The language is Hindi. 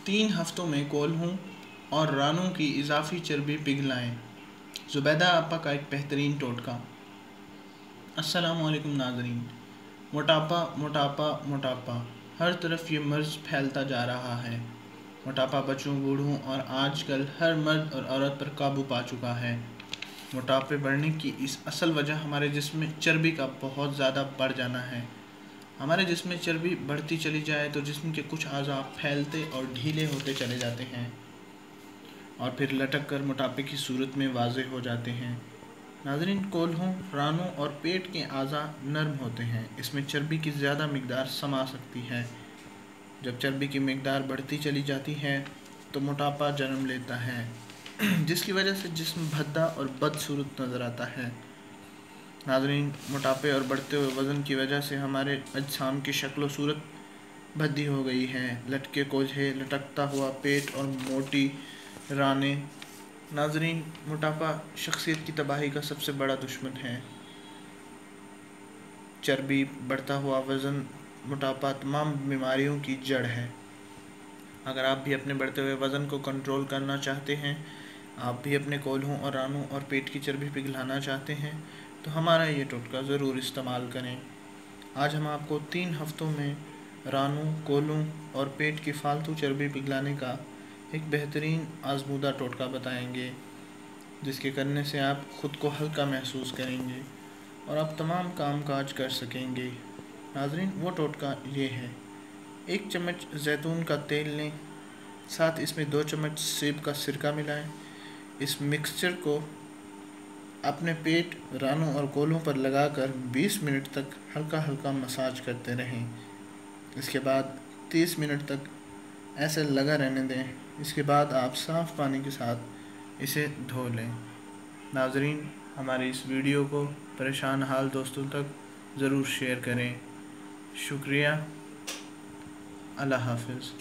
3 हफ्तों में कोल्हू और रानों की इजाफी चर्बी पिघलाएं। ज़ुबैदा आपा का एक बेहतरीन टोटका। अस्सलाम वालेकुम नाज़रीन। मोटापा मोटापा मोटापा, हर तरफ ये मर्ज़ फैलता जा रहा है। मोटापा बच्चों, बूढ़ों और आजकल हर मर्द और औरत पर काबू पा चुका है। मोटापे बढ़ने की इस असल वजह हमारे जिस्म में चर्बी का बहुत ज़्यादा बढ़ जाना है। हमारे जिस्म में चर्बी बढ़ती चली जाए तो जिस्म के कुछ अज़ा फैलते और ढीले होते चले जाते हैं और फिर लटक कर मोटापे की सूरत में वाज़ेह हो जाते हैं। नाज़रीन, कोल्हों, रानों और पेट के अज़ा नरम होते हैं। इसमें चर्बी की ज़्यादा मिकदार समा सकती है। जब चर्बी की मिकदार बढ़ती चली जाती है तो मोटापा जन्म लेता है, जिसकी वजह से जिस्म भद्दा और बदसूरत नज़र आता है। नाज़रीन, मोटापे और बढ़ते हुए वज़न की वजह से हमारे अजसाम की शक्ल व सूरत भद्दी हो गई है। लटके कोल्हे, लटकता हुआ पेट और मोटी रानें। नाज़रीन, मोटापा शख्सियत की तबाही का सबसे बड़ा दुश्मन है। चर्बी, बढ़ता हुआ वज़न, मोटापा तमाम बीमारियों की जड़ है। अगर आप भी अपने बढ़ते हुए वज़न को कंट्रोल करना चाहते हैं, आप भी अपने कोल्हों और रानों और पेट की चर्बी पिघलाना चाहते हैं, तो हमारा ये टोटका ज़रूर इस्तेमाल करें। आज हम आपको 3 हफ्तों में रानों, कोल्हों और पेट की फालतू चर्बी पिघलाने का एक बेहतरीन आजमूदा टोटका बताएंगे, जिसके करने से आप ख़ुद को हल्का महसूस करेंगे और आप तमाम काम काज कर सकेंगे। नाज़रीन, वो टोटका ये है। 1 चम्मच जैतून का तेल लें, साथ इसमें 2 चम्मच सेब का सिरका मिलाएं। इस मिक्सचर को अपने पेट, रानों और कोल्हों पर लगाकर 20 मिनट तक हल्का हल्का मसाज करते रहें। इसके बाद 30 मिनट तक ऐसे लगा रहने दें। इसके बाद आप साफ़ पानी के साथ इसे धो लें। नाज़रीन, हमारे इस वीडियो को परेशान हाल दोस्तों तक ज़रूर शेयर करें। शुक्रिया। अल्लाह हाफ़िज़।